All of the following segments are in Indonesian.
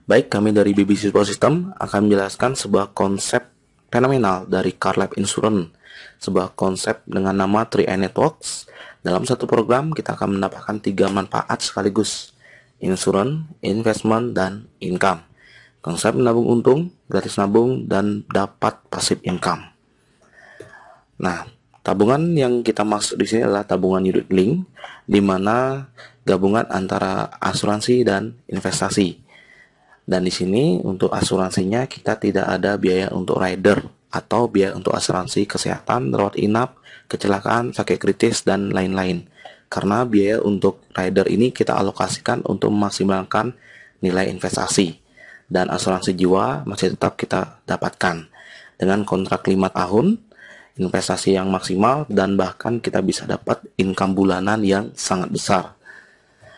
Baik, kami dari BBC Support System akan menjelaskan sebuah konsep fenomenal dari Car Life Insurance, sebuah konsep dengan nama 3i Networks. Dalam satu program, kita akan mendapatkan 3 manfaat sekaligus: insurance, investment, dan income. Konsep menabung untung, gratis nabung, dan dapat passive income. Nah, tabungan yang kita maksud di sini adalah tabungan unit link, di mana gabungan antara asuransi dan investasi. Dan di sini untuk asuransinya kita tidak ada biaya untuk rider atau biaya untuk asuransi kesehatan, rawat inap, kecelakaan, sakit kritis, dan lain-lain. Karena biaya untuk rider ini kita alokasikan untuk memaksimalkan nilai investasi. Dan asuransi jiwa masih tetap kita dapatkan dengan kontrak 5 tahun, investasi yang maksimal, dan bahkan kita bisa dapat income bulanan yang sangat besar.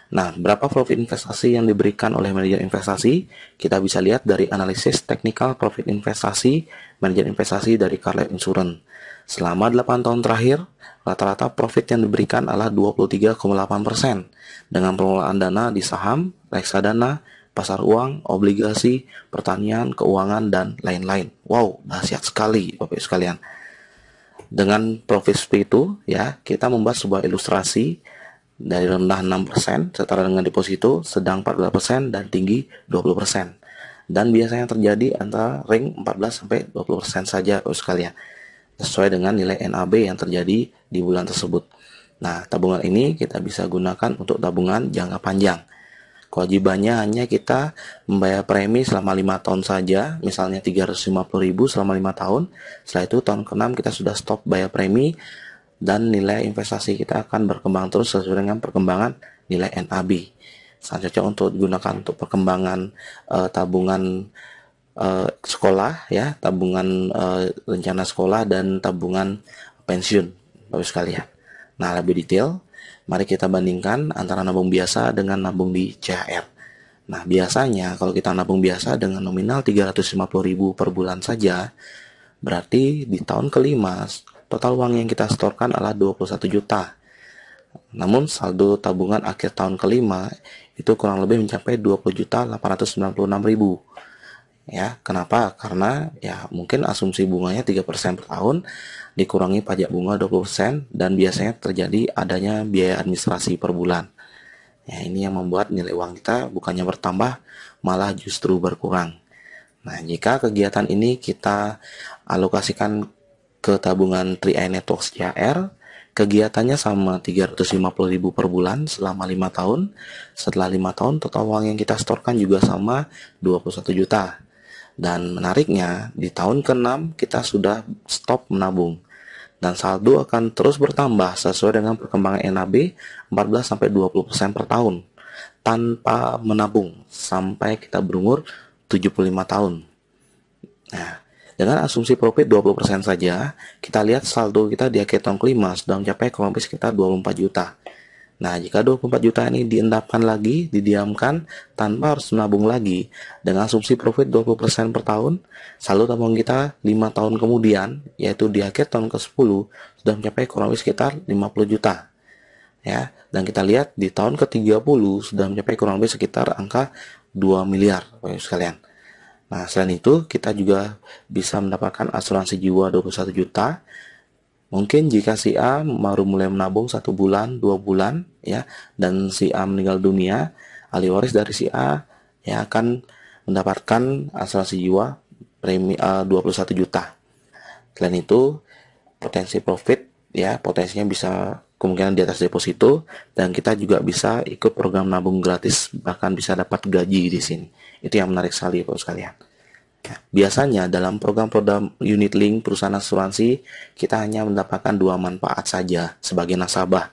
Nah, berapa profit investasi yang diberikan oleh manajer investasi? Kita bisa lihat dari analisis teknikal profit investasi manajer investasi dari Car Life Insurance. Selama 8 tahun terakhir, rata-rata profit yang diberikan adalah 23,8% dengan pengelolaan dana di saham, reksadana, pasar uang, obligasi, pertanian, keuangan, dan lain-lain. Wow, dahsyat sekali Bapak Ibu sekalian. Dengan profit seperti itu, ya, kita membuat sebuah ilustrasi dari rendah 6% setara dengan deposito, sedang 14%, dan tinggi 20%. Dan biasanya terjadi antara ring 14-20% saja sekalian, sesuai dengan nilai NAB yang terjadi di bulan tersebut. Nah, tabungan ini kita bisa gunakan untuk tabungan jangka panjang. Kewajibannya hanya kita membayar premi selama 5 tahun saja, misalnya 350.000 selama 5 tahun. Setelah itu tahun ke-6 kita sudah stop bayar premi, dan nilai investasi kita akan berkembang terus sesuai dengan perkembangan nilai NAB. Sangat cocok untuk digunakan untuk perkembangan tabungan sekolah, ya, tabungan rencana sekolah, dan tabungan pensiun, Bapak sekalian. Nah, lebih detail, mari kita bandingkan antara nabung biasa dengan nabung di CHR. Nah, biasanya kalau kita nabung biasa dengan nominal 350.000 per bulan saja, berarti di tahun kelima total uang yang kita setorkan adalah 21 juta. Namun saldo tabungan akhir tahun kelima itu kurang lebih mencapai 20.896.000. Ya, kenapa? Karena ya mungkin asumsi bunganya 3% per tahun dikurangi pajak bunga 20%, dan biasanya terjadi adanya biaya administrasi per bulan. Ya, ini yang membuat nilai uang kita bukannya bertambah, malah justru berkurang. Nah, jika kegiatan ini kita alokasikan ke tabungan 3i Networks CHR, kegiatannya sama 350.000 per bulan selama 5 tahun. Setelah 5 tahun, total uang yang kita setorkan juga sama 21 juta. Dan menariknya, di tahun ke-6 kita sudah stop menabung. Dan saldo akan terus bertambah sesuai dengan perkembangan NAB 14-20% per tahun tanpa menabung sampai kita berumur 75 tahun. Nah, dengan asumsi profit 20% saja, kita lihat saldo kita di akhir tahun kelima sudah mencapai kurang lebih sekitar 24 juta. Nah, jika 24 juta ini diendapkan lagi, didiamkan tanpa harus menabung lagi, dengan asumsi profit 20% per tahun, saldo tabungan kita 5 tahun kemudian, yaitu di akhir tahun ke-10, sudah mencapai kurang lebih sekitar 50 juta. Ya, dan kita lihat di tahun ke-30 sudah mencapai kurang lebih sekitar angka 2 miliar, Bapak sekalian. Nah, selain itu, kita juga bisa mendapatkan asuransi jiwa 21 juta. Mungkin jika si A baru mulai menabung 1 bulan, 2 bulan, ya, dan si A meninggal dunia, ahli waris dari si A ya akan mendapatkan asuransi jiwa premi 21 juta. Selain itu, potensi profit, ya, potensinya bisa kemungkinan di atas deposito, dan kita juga bisa ikut program nabung gratis, bahkan bisa dapat gaji di sini. Itu yang menarik sekali, Bapak sekalian. Biasanya dalam program-program unit link perusahaan asuransi, kita hanya mendapatkan 2 manfaat saja sebagai nasabah,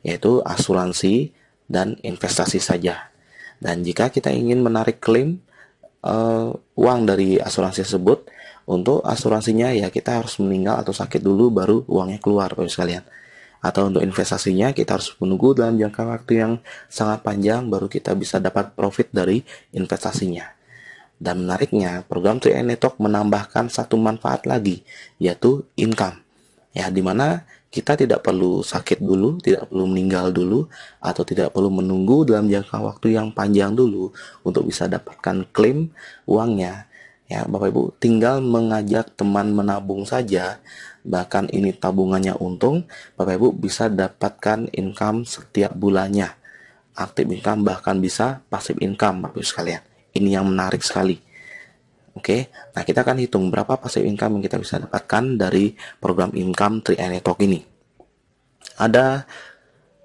yaitu asuransi dan investasi saja. Dan jika kita ingin menarik klaim uang dari asuransi tersebut, untuk asuransinya ya kita harus meninggal atau sakit dulu baru uangnya keluar, Bapak sekalian. Atau untuk investasinya kita harus menunggu dalam jangka waktu yang sangat panjang baru kita bisa dapat profit dari investasinya. Dan menariknya, program 3i Network menambahkan satu manfaat lagi, yaitu income. Ya, dimana Kita tidak perlu sakit dulu, tidak perlu meninggal dulu, atau tidak perlu menunggu dalam jangka waktu yang panjang dulu untuk bisa dapatkan klaim uangnya. Ya, Bapak Ibu, tinggal mengajak teman menabung saja, bahkan ini tabungannya untung, Bapak Ibu bisa dapatkan income setiap bulannya. Aktif income, bahkan bisa passive income, Bapak Ibu sekalian. Ini yang menarik sekali. Oke, nah kita akan hitung berapa passive income yang kita bisa dapatkan dari program income 3i Network ini. Ada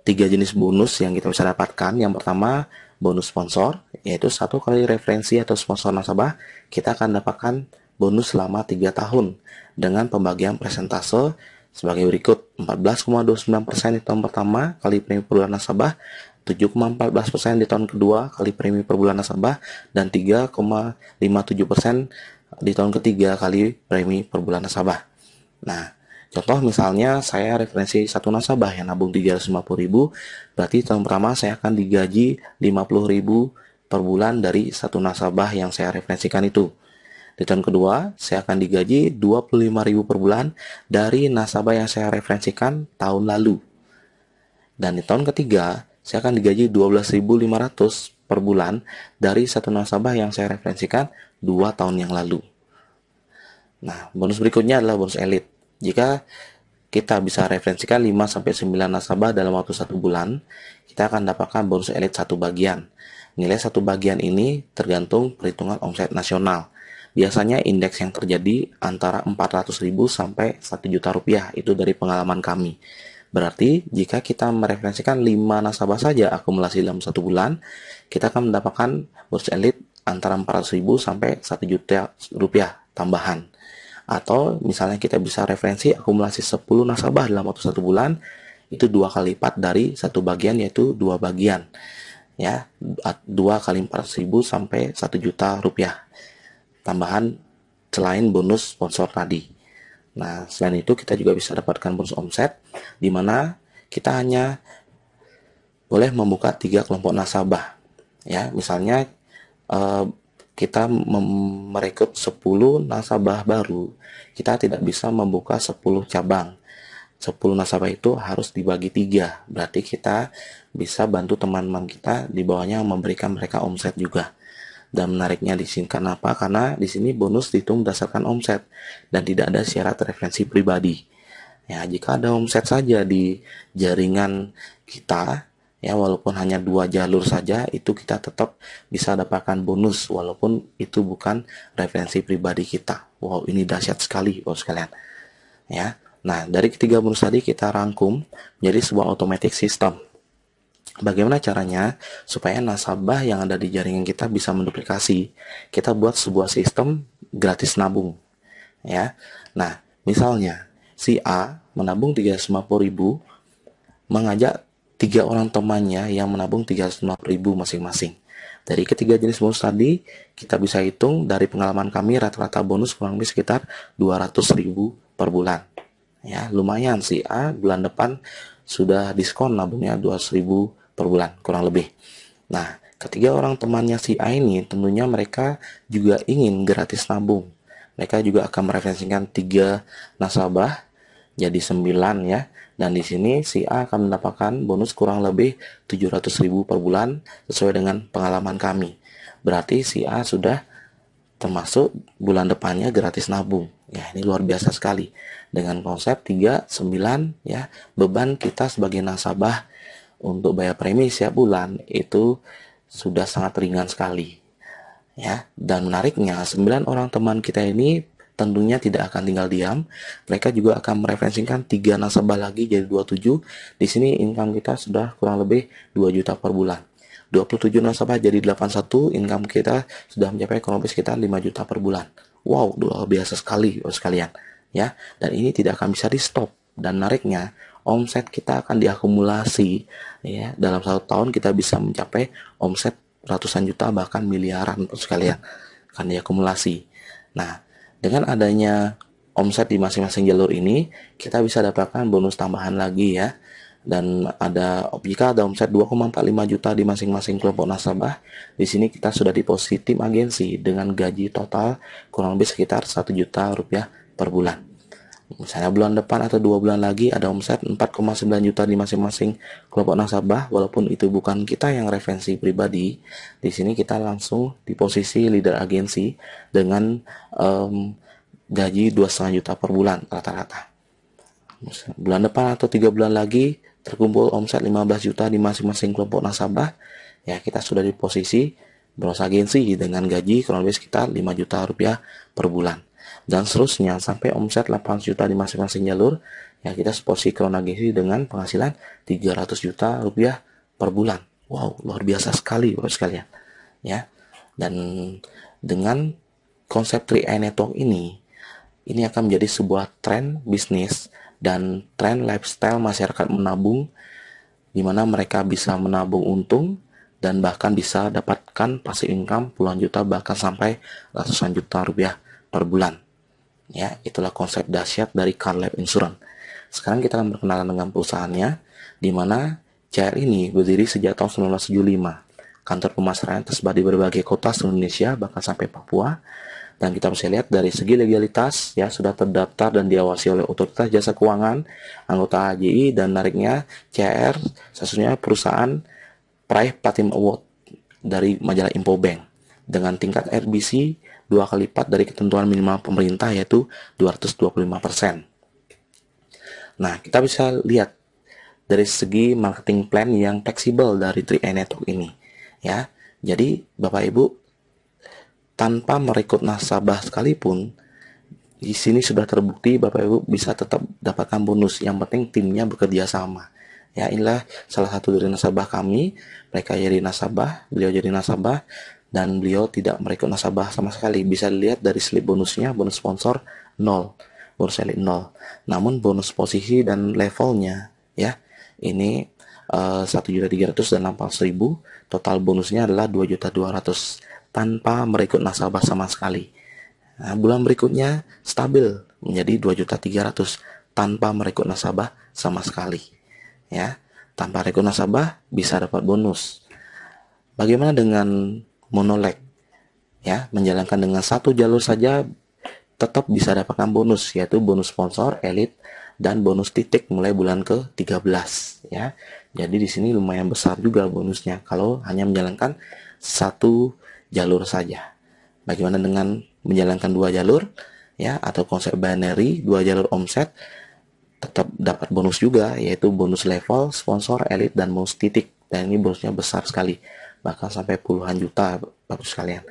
3 jenis bonus yang kita bisa dapatkan. Yang pertama, bonus sponsor, yaitu 1 kali referensi atau sponsor nasabah, kita akan dapatkan bonus selama 3 tahun dengan pembagian persentase sebagai berikut: 14,29% di tahun pertama kali premi per bulan nasabah, 7,14% di tahun kedua kali premi per bulan nasabah, dan 3,57% di tahun ketiga kali premi per bulan nasabah. Nah, contoh misalnya saya referensi satu nasabah yang nabung 350.000, berarti tahun pertama saya akan digaji 50.000 per bulan dari satu nasabah yang saya referensikan itu. Di tahun kedua, saya akan digaji 25.000 per bulan dari nasabah yang saya referensikan tahun lalu. Dan di tahun ketiga, saya akan digaji 12.500 per bulan dari satu nasabah yang saya referensikan 2 tahun yang lalu. Nah, bonus berikutnya adalah bonus elit. Jika kita bisa referensikan 5-9 nasabah dalam waktu 1 bulan, kita akan dapatkan bonus elit 1 bagian. Nilai 1 bagian ini tergantung perhitungan omset nasional. Biasanya indeks yang terjadi antara 400.000 sampai 1 juta rupiah, itu dari pengalaman kami. Berarti jika kita mereferensikan 5 nasabah saja akumulasi dalam 1 bulan, kita akan mendapatkan bonus elit antara 400.000 sampai 1 juta rupiah tambahan. Atau misalnya kita bisa referensi akumulasi 10 nasabah dalam waktu 1 bulan, itu 2 kali lipat dari 1 bagian, yaitu 2 bagian. Ya, 2 kali 400.000 sampai 1 juta rupiah tambahan selain bonus sponsor tadi. Nah, selain itu kita juga bisa dapatkan bonus omset, di mana kita hanya boleh membuka 3 kelompok nasabah. Ya, misalnya kita merekrut 10 nasabah baru, kita tidak bisa membuka 10 cabang. 10 nasabah itu harus dibagi 3. Berarti kita bisa bantu teman-teman kita di bawahnya memberikan mereka omset juga. Dan menariknya di sini kenapa? Karena di sini bonus dihitung berdasarkan omset dan tidak ada syarat referensi pribadi. Ya, jika ada omset saja di jaringan kita, ya walaupun hanya 2 jalur saja, itu kita tetap bisa dapatkan bonus walaupun itu bukan referensi pribadi kita. Wow, ini dahsyat sekali Bapak sekalian. Ya. Nah, dari ketiga bonus tadi kita rangkum menjadi sebuah automatic system. Bagaimana caranya supaya nasabah yang ada di jaringan kita bisa menduplikasi? Kita buat sebuah sistem gratis nabung. Ya. Nah, misalnya si A menabung 350.000, mengajak 3 orang temannya yang menabung 350.000 masing-masing. Dari ketiga jenis bonus tadi, kita bisa hitung dari pengalaman kami rata-rata bonus kurang lebih sekitar 200.000 per bulan. Ya, lumayan si A bulan depan sudah diskon nabungnya 200.000 per bulan kurang lebih. Nah, ketiga orang temannya si A ini tentunya mereka juga ingin gratis nabung. Mereka juga akan mereferensikan 3 nasabah jadi 9 ya. Dan di sini si A akan mendapatkan bonus kurang lebih 700.000 per bulan sesuai dengan pengalaman kami. Berarti si A sudah termasuk bulan depannya gratis nabung. Ya, ini luar biasa sekali. Dengan konsep 3, 9 ya, beban kita sebagai nasabah untuk bayar premi setiap bulan itu sudah sangat ringan sekali. Ya, dan menariknya 9 orang teman kita ini tentunya tidak akan tinggal diam. Mereka juga akan mereferensikan 3 nasabah lagi jadi 27. Di sini income kita sudah kurang lebih 2 juta per bulan. 27 nasabah jadi 81, income kita sudah mencapai kurang lebih sekitar 5 juta per bulan. Wow, luar biasa sekali sekalian. Ya, dan ini tidak akan bisa di stop. Dan menariknya, omset kita akan diakumulasi ya, dalam 1 tahun kita bisa mencapai omset ratusan juta bahkan miliaran sekalian akan diakumulasi. Nah, dengan adanya omset di masing-masing jalur ini, kita bisa dapatkan bonus tambahan lagi ya. Dan jika ada omset 2,45 juta di masing-masing kelompok nasabah, di sini kita sudah di posisi tim agensi dengan gaji total kurang lebih sekitar 1 juta rupiah per bulan. Misalnya bulan depan atau 2 bulan lagi ada omset 4,9 juta di masing-masing kelompok nasabah, walaupun itu bukan kita yang referensi pribadi. Di sini kita langsung di posisi leader agensi dengan gaji 2,5 juta per bulan rata-rata. Bulan depan atau 3 bulan lagi terkumpul omset 15 juta di masing-masing kelompok nasabah, ya kita sudah di posisi bros agensi dengan gaji kurang lebih sekitar 5 juta rupiah per bulan. Dan seterusnya sampai omset 8 juta di masing-masing jalur, ya kita posisi crown agensi dengan penghasilan 300 juta rupiah per bulan. Wow, luar biasa sekali Bapak sekalian. Ya. Dan dengan konsep 3i Network ini akan menjadi sebuah tren bisnis dan tren lifestyle masyarakat menabung, di mana mereka bisa menabung untung dan bahkan bisa dapatkan passive income puluhan juta bahkan sampai ratusan juta rupiah per bulan. Ya, itulah konsep dahsyat dari CarLab Insurance. Sekarang kita akan berkenalan dengan perusahaannya, di mana CR ini berdiri sejak tahun 1975. Kantor pemasaran tersebar di berbagai kota di Indonesia, bahkan sampai Papua. Dan kita bisa lihat dari segi legalitas, ya sudah terdaftar dan diawasi oleh Otoritas Jasa Keuangan, anggota AJI, dan menariknya CR sesungguhnya perusahaan peraih Platinum Award dari majalah Infobank dengan tingkat RBC 2 kali lipat dari ketentuan minimal pemerintah, yaitu 225%. Nah, kita bisa lihat dari segi marketing plan yang fleksibel dari 3i Network ini, ya. Jadi Bapak Ibu, tanpa merekrut nasabah sekalipun, di sini sudah terbukti Bapak Ibu bisa tetap dapatkan bonus. Yang penting timnya bekerja sama. Ya, inilah salah satu dari nasabah kami. Mereka jadi nasabah, beliau jadi nasabah, dan beliau tidak merekrut nasabah sama sekali. Bisa dilihat dari slip bonusnya, bonus sponsor 0, bonus elit 0. Namun bonus posisi dan levelnya, ya, ini 1.300.000 dan 800.000. Total bonusnya adalah 2.200.000 tanpa merekrut nasabah sama sekali. Nah, bulan berikutnya stabil menjadi 2.300.000 tanpa merekrut nasabah sama sekali. Ya, tanpa rekrut nasabah bisa dapat bonus. Bagaimana dengan monoleg? Ya, menjalankan dengan satu jalur saja tetap bisa dapatkan bonus, yaitu bonus sponsor, elit, dan bonus titik mulai bulan ke-13. Ya, jadi di sini lumayan besar juga bonusnya kalau hanya menjalankan satu jalur saja. Bagaimana dengan menjalankan 2 jalur, ya, atau konsep binary 2 jalur omset, tetap dapat bonus juga, yaitu bonus level, sponsor, elit, dan bonus titik. Dan ini bonusnya besar sekali, bahkan sampai puluhan juta Bapak sekalian.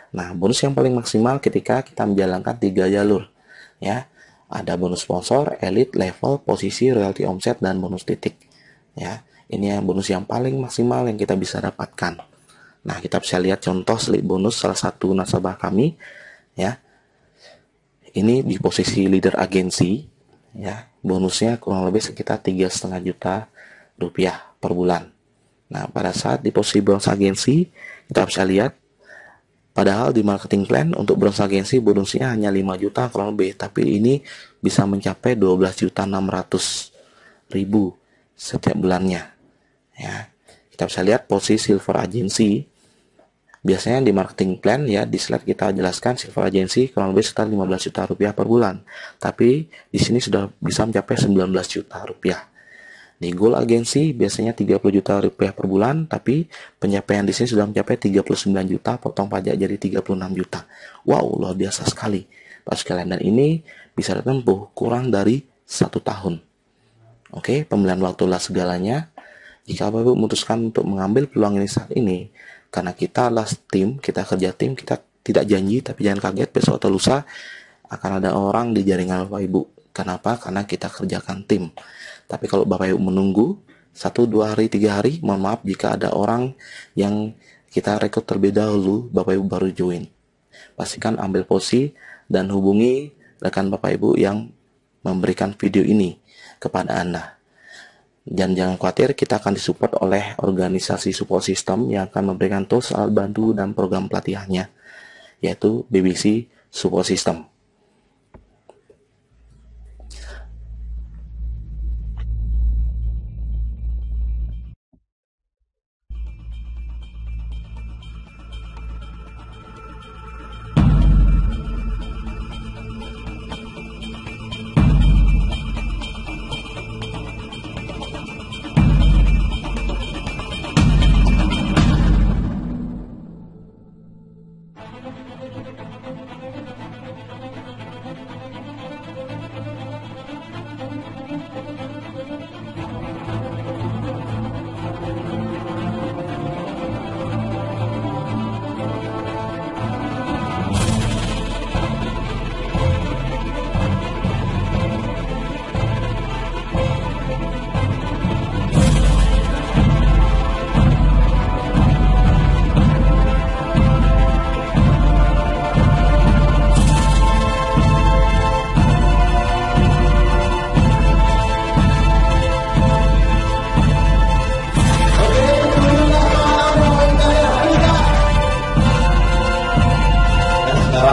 Nah, bonus yang paling maksimal ketika kita menjalankan 3 jalur, ya, ada bonus sponsor, elit, level, posisi, royalty omset, dan bonus titik. Ya, ini yang bonus yang paling maksimal yang kita bisa dapatkan. Nah, kita bisa lihat contoh slip bonus salah satu nasabah kami, ya. Ini di posisi leader agensi, ya, bonusnya kurang lebih sekitar 3,5 juta rupiah per bulan. Nah, pada saat di posisi bronze agensi, kita bisa lihat, padahal di marketing plan untuk bronze agensi bonusnya hanya 5 juta kurang lebih, tapi ini bisa mencapai 12.600.000 setiap bulannya. Ya, kita bisa lihat posisi silver agensi. Biasanya di marketing plan, ya, di slide kita jelaskan silver agency kurang lebih sekitar 15 juta rupiah per bulan. Tapi di sini sudah bisa mencapai 19 juta rupiah. Di gold agency biasanya 30 juta rupiah per bulan, tapi pencapaian di sini sudah mencapai 39 juta, potong pajak jadi 36 juta. Wow, luar biasa sekali Pak sekalian, dan ini bisa ditempuh kurang dari 1 tahun. Oke, pemilihan waktulah segalanya. Jika Bapak memutuskan untuk mengambil peluang ini saat ini, karena kita adalah tim, kita kerja tim, kita tidak janji, tapi jangan kaget besok atau lusa akan ada orang di jaringan Bapak Ibu. Kenapa? Karena kita kerjakan tim. Tapi kalau Bapak Ibu menunggu 1, 2 hari, 3 hari, mohon maaf jika ada orang yang kita rekrut terlebih dahulu, Bapak Ibu baru join. Pastikan ambil posisi dan hubungi rekan Bapak Ibu yang memberikan video ini kepada Anda. Dan jangan khawatir, kita akan disupport oleh organisasi support system yang akan memberikan tools, alat bantu, dan program pelatihannya, yaitu BBC Support System.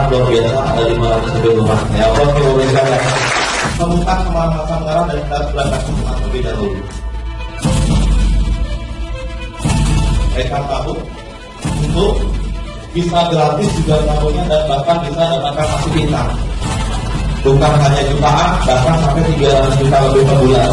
sangat luar biasa, ada 500 lebih rumah. Ya Allah, kita berikan ya. Temukan kemana-mana anggaran dan kita belakang semua lebih dahulu. Mereka tahu untuk bisa gratis juga tahunya dan bahkan bisa dapatkan masih bintang. Bukan hanya jutaan, bahkan sampai 300 juta lebih per bulan.